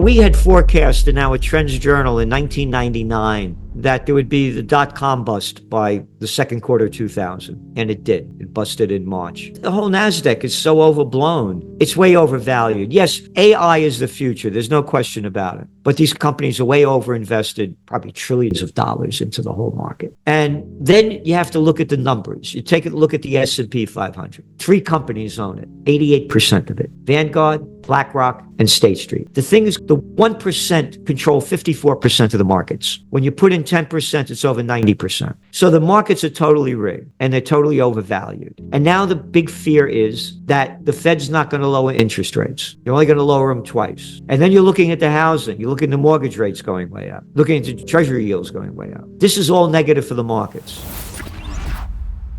We had forecast in our Trends Journal in 1999 that there would be the dot-com bust by the second quarter of 2000, and it did. It busted in March. The whole NASDAQ is so overblown. It's way overvalued. Yes, AI is the future. There's no question about it. But these companies are way overinvested, probably trillions of dollars into the whole market. And then you have to look at the numbers. You take a look at the S&P 500. 3 companies own it, 88% of it. Vanguard, BlackRock, and State Street. The thing is, the 1% control 54% of the markets. When you put in 10%, it's over 90%. So the markets are totally rigged, and they're totally overvalued. And now the big fear is that the Fed's not going to lower interest rates. You're only going to lower them twice. And then you're looking at the housing. You're looking at the mortgage rates going way up. Looking at the treasury yields going way up. This is all negative for the markets.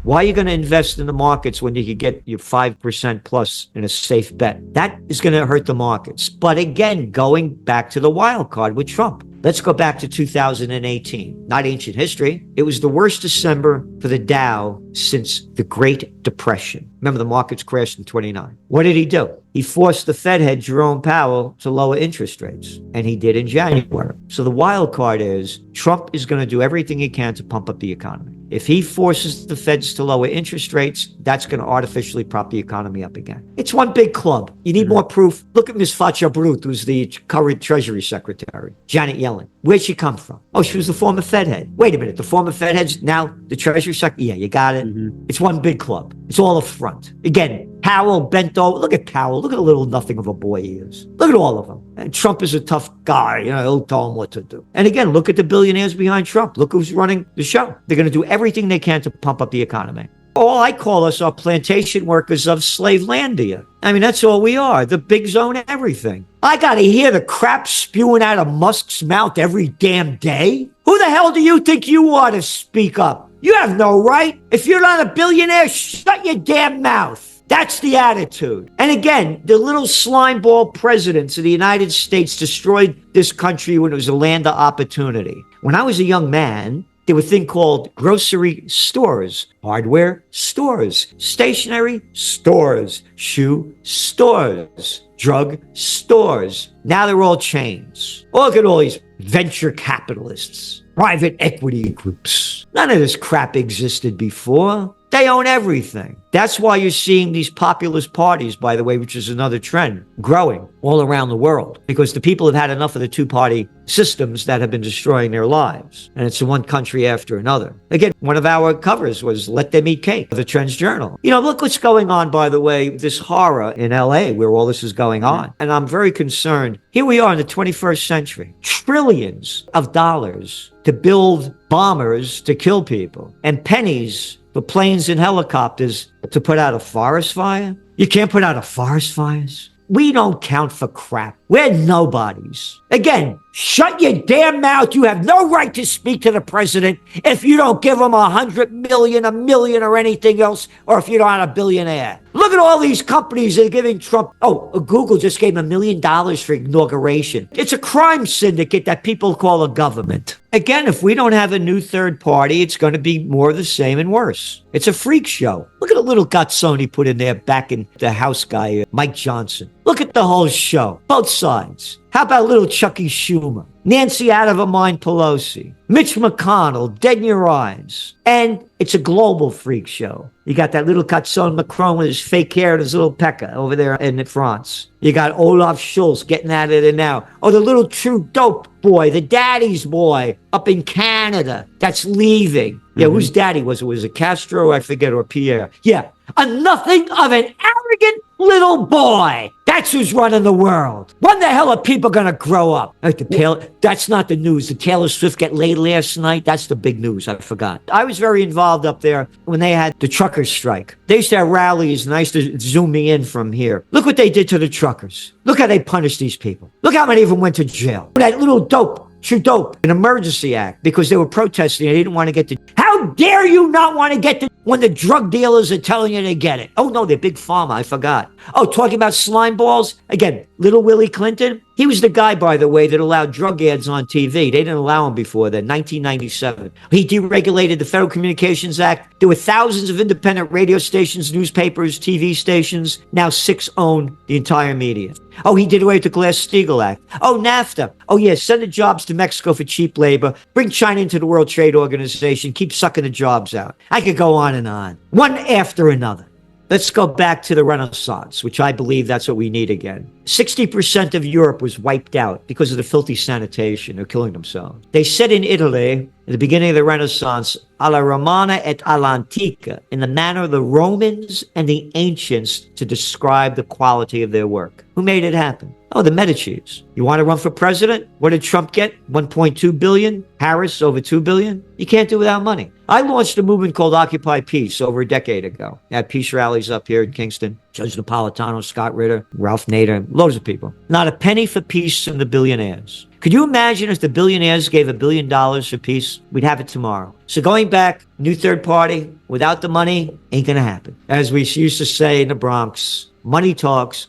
Why are you going to invest in the markets when you could get your 5% plus in a safe bet? That is going to hurt the markets. But again, going back to the wild card with Trump. Let's go back to 2018. Not ancient history. It was the worst December for the Dow since the Great Depression. Remember, the markets crashed in 29. What did he do? He forced the Fed head, Jerome Powell, to lower interest rates. And he did in January. So the wild card is Trump is going to do everything he can to pump up the economy. If he forces the Feds to lower interest rates, that's going to artificially prop the economy up again. It's one big club. You need more proof. Look at Ms. Fatcha-Brut, who's the current Treasury Secretary, Janet Yellen. Where'd she come from? Oh, she was the former Fed head. Wait a minute, the former Fed head's now the Treasury Secretary? Yeah, you got it. It's one big club. It's all a front. Again, Powell bent over. Look at Powell. Look at the little nothing of a boy he is. Look at all of them. And Trump is a tough guy. He'll tell him what to do. And again, look at the billionaires behind Trump. Look who's running the show. They're going to do everything they can to pump up the economy. All I call us are plantation workers of Slavelandia. I mean, that's all we are. The bigs own everything. I got to hear the crap spewing out of Musk's mouth every damn day. Who the hell do you think you are to speak up? You have no right. If you're not a billionaire, shut your damn mouth. That's the attitude. And again, the little slimeball presidents of the United States destroyed this country when it was a land of opportunity. When I was a young man, there was a thing called grocery stores, hardware stores, stationery stores, shoe stores, drug stores. Now they're all chains. Look at all these venture capitalists, private equity groups. None of this crap existed before. They own everything. That's why you're seeing these populist parties, by the way, which is another trend, growing all around the world. Because the people have had enough of the two-party systems that have been destroying their lives. And it's one country after another. Again, one of our covers was Let Them Eat Cake, the Trends Journal. Look what's going on, by the way, this horror in LA where all this is going on. And I'm very concerned. Here we are in the 21st century. Trillions of dollars to build bombers to kill people. And pennies for planes and helicopters to put out a forest fire? You can't put out a forest fires? We don't count for crap. We're nobodies. Again, shut your damn mouth. You have no right to speak to the president if you don't give him 100 million, a million, or anything else, or if you're not a billionaire. Look at all these companies that are giving Trump. Google just gave him $1 million for inauguration. It's a crime syndicate that people call a government. Again, if we don't have a new third party, it's going to be more of the same and worse. It's a freak show. Look at the little Gazzoni put in there back in the House guy, Mike Johnson. Look at the whole show. Both sides. How about little Chucky Schumer? Nancy out of her mind Pelosi. Mitch McConnell, dead in your eyes. And it's a global freak show. You got that little Cazzone Macron with his fake hair and his little pecker over there in France. You got Olaf Scholz getting out of there now. The little true dope boy, the daddy's boy up in Canada that's leaving. Yeah, whose daddy was it? Was it Castro? I forget, or Pierre. Yeah, a nothing of an arrogant little boy. That's who's running the world. When the hell are people going to grow up? That's not the news. Did Taylor Swift get laid last night? That's the big news. I forgot. I was very involved up there when they had the truckers strike. They used to have rallies, and I used to zoom me in from here. Look what they did to the truckers. Look how they punished these people. Look how many of them went to jail. That little dope. True dope, an emergency act, because they were protesting. They didn't want to get the... How dare you not want to get the... When the drug dealers are telling you to get it. Oh, no, they're big pharma. I forgot. Talking about slime balls? Again, Little Willie Clinton, he was the guy, by the way, that allowed drug ads on TV. They didn't allow them before then, 1997. He deregulated the Federal Communications Act. There were thousands of independent radio stations, newspapers, TV stations. Now 6 own the entire media. Oh, he did away with the Glass-Steagall Act. Oh, NAFTA. Oh, yeah, send the jobs to Mexico for cheap labor. Bring China into the World Trade Organization. Keep sucking the jobs out. I could go on and on. One after another. Let's go back to the Renaissance, which I believe that's what we need again. 60% of Europe was wiped out because of the filthy sanitation. They're killing themselves. They said in Italy, at the beginning of the Renaissance, alla Romana et all'antica, in the manner of the Romans and the ancients to describe the quality of their work. Who made it happen? Oh, the Medicis. You want to run for president? What did Trump get? 1.2 billion? Harris, over 2 billion? You can't do without money. I launched a movement called Occupy Peace over a decade ago. I had peace rallies up here in Kingston. Judge Napolitano, Scott Ritter, Ralph Nader, loads of people. Not a penny for peace from the billionaires. Could you imagine if the billionaires gave $1 billion for peace? We'd have it tomorrow. So going back, new third party, without the money, ain't gonna happen. As we used to say in the Bronx, money talks,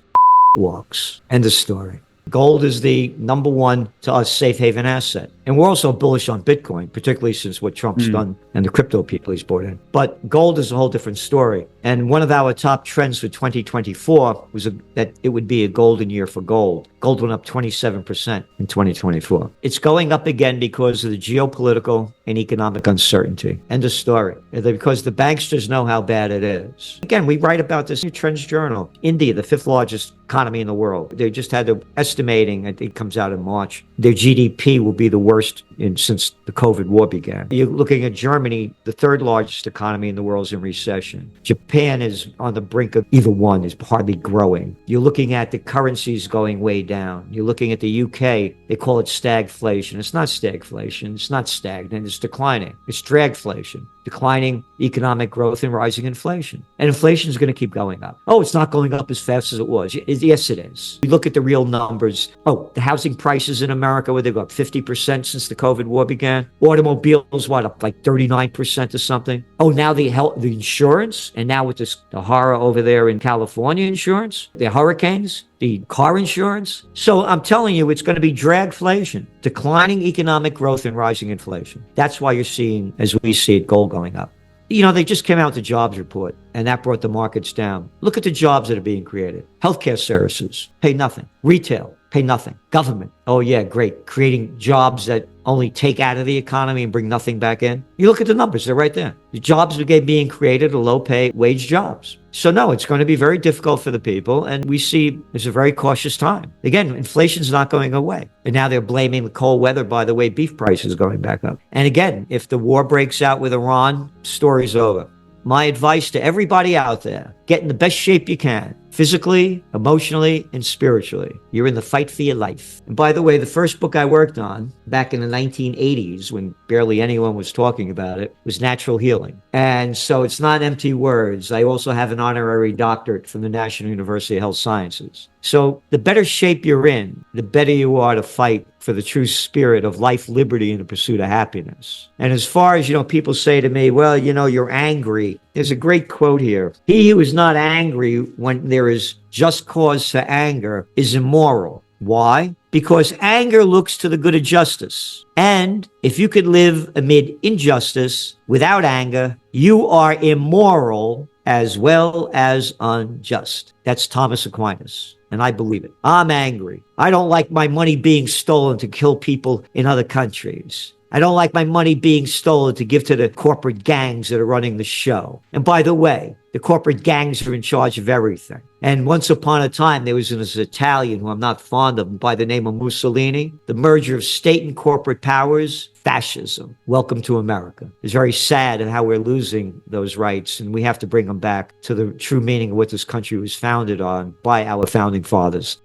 walks. End of story. Gold is the number one, to us, safe haven asset. And we're also bullish on Bitcoin, particularly since what Trump's done and the crypto people he's brought in. But gold is a whole different story. And one of our top trends for 2024 was that it would be a golden year for gold. Gold went up 27% in 2024. It's going up again because of the geopolitical and economic uncertainty. End of story. Because the banks just know how bad it is. Again, we write about this in the Trends Journal. India, the 5th largest economy in the world. They just had the estimating, I think it comes out in March, their GDP will be the worst since the COVID war began. You're looking at Germany, the 3rd largest economy in the world, is in recession. Japan is on the brink of either one, is hardly growing. You're looking at the currencies going way down. You're looking at the UK, they call it stagflation. It's not stagflation, it's not stagnant, it's declining. It's dragflation, declining economic growth and rising inflation. And inflation is going to keep going up. Oh, it's not going up as fast as it was. Yes, it is. We look at the real numbers. Oh, the housing prices in America, where they've got 50% since the COVID war began. Automobiles, what, up like 39% or something? Oh, now the insurance, and now with the horror over there in California insurance, the hurricanes, the car insurance. So I'm telling you, it's going to be dragflation, declining economic growth and rising inflation. That's why you're seeing, as we see it, gold going up. You know, they just came out with the jobs report, and that brought the markets down. Look at the jobs that are being created. Healthcare services, pay nothing. Retail, pay nothing. Government, oh yeah, great. Creating jobs that only take out of the economy and bring nothing back in. You look at the numbers, they're right there. The jobs being created are low-pay wage jobs. So no, it's going to be very difficult for the people, and we see it's a very cautious time. Again, inflation's not going away. And now they're blaming the cold weather by the way beef prices going back up. And again, if the war breaks out with Iran, story's over. My advice to everybody out there, get in the best shape you can, physically, emotionally, and spiritually. You're in the fight for your life. And by the way, the first book I worked on back in the 1980s, when barely anyone was talking about it, was Natural Healing. And so it's not empty words. I also have an honorary doctorate from the National University of Health Sciences. So the better shape you're in, the better you are to fight for the true spirit of life, liberty, and the pursuit of happiness. And as far as, people say to me, well, you're angry. There's a great quote here. He who is not angry when there is just cause for anger is immoral. Why? Because anger looks to the good of justice. And if you could live amid injustice without anger, you are immoral as well as unjust. That's Thomas Aquinas. And I believe it. I'm angry. I don't like my money being stolen to kill people in other countries. I don't like my money being stolen to give to the corporate gangs that are running the show. And by the way, the corporate gangs are in charge of everything. And once upon a time, there was this Italian who I'm not fond of by the name of Mussolini. The merger of state and corporate powers, fascism. Welcome to America. It's very sad at how we're losing those rights, and we have to bring them back to the true meaning of what this country was founded on by our founding fathers.